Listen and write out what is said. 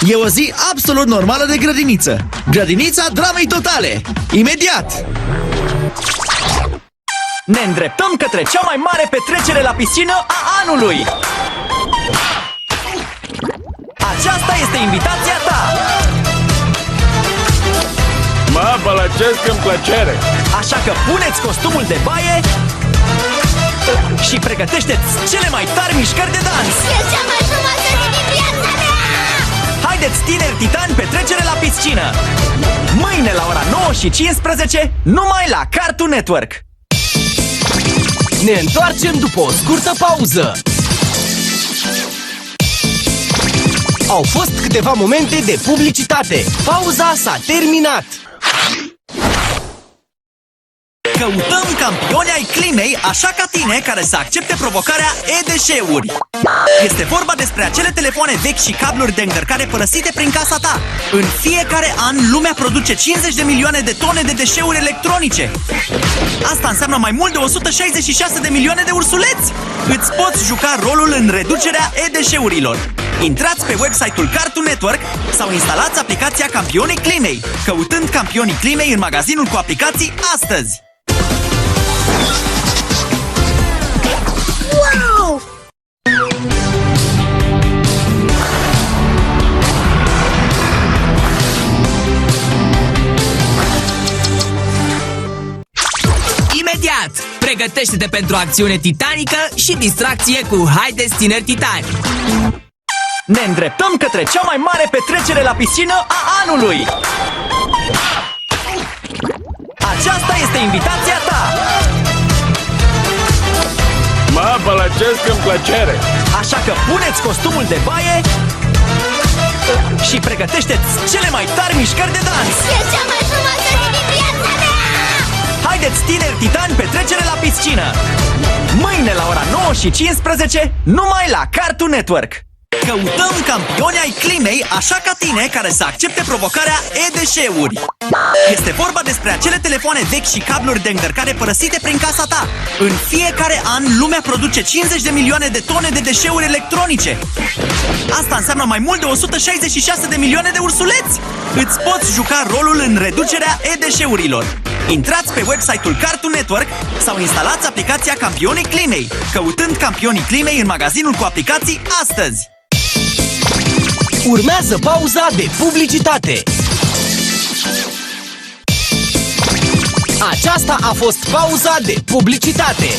E o zi absolut normală de grădiniță. Grădinița dramei totale. Imediat! Ne îndreptăm către cea mai mare petrecere la piscină a anului. Aceasta este invitația ta. Mă bălăcesc în plăcere. Așa că puneți costumul de baie și pregătește-ți cele mai tari mișcări de dans. E cea mai frumoasă zi din viața mea! Haideți, tineri titani, petrecere la piscină! Mâine la ora 9:15, numai la Cartoon Network. Ne întoarcem după o scurtă pauză. Au fost câteva momente de publicitate. Pauza s-a terminat. Căutăm campioni ai climei, așa ca tine, care să accepte provocarea e-deșeuri. Este vorba despre acele telefoane vechi și cabluri de încărcare părăsite prin casa ta. În fiecare an, lumea produce 50 de milioane de tone de deșeuri electronice. Asta înseamnă mai mult de 166 de milioane de ursuleți. Îți poți juca rolul în reducerea e-deșeurilor. Intrați pe website-ul Cartoon Network sau instalați aplicația Campionii Climei, căutând Campionii Climei în magazinul cu aplicații astăzi. Wow! Imediat! Pregătește-te pentru acțiune titanică și distracție cu Haideți, tineri titani! Ne îndreptăm către cea mai mare petrecere la piscină a anului. Aceasta este invitația ta. Mă bălăcesc în plăcere. Așa că puneți costumul de baie și pregătește-ți cele mai tari mișcări de dans. E cea mai frumoasă zi din viața mea! Haideți, tineri titani, petrecere la piscină. Mâine la ora 9:15, numai la Cartoon Network. Căutăm campioni ai climei, așa ca tine, care să accepte provocarea e-deșeuri. Este vorba despre acele telefoane vechi și cabluri de încărcare părăsite prin casa ta. În fiecare an, lumea produce 50 de milioane de tone de deșeuri electronice. Asta înseamnă mai mult de 166 de milioane de ursuleți. Îți poți juca rolul în reducerea e-deșeurilor. Intrați pe website-ul Cartoon Network sau instalați aplicația Campionii Climei, căutând Campionii Climei în magazinul cu aplicații astăzi. Urmează pauza de publicitate. Aceasta a fost pauza de publicitate.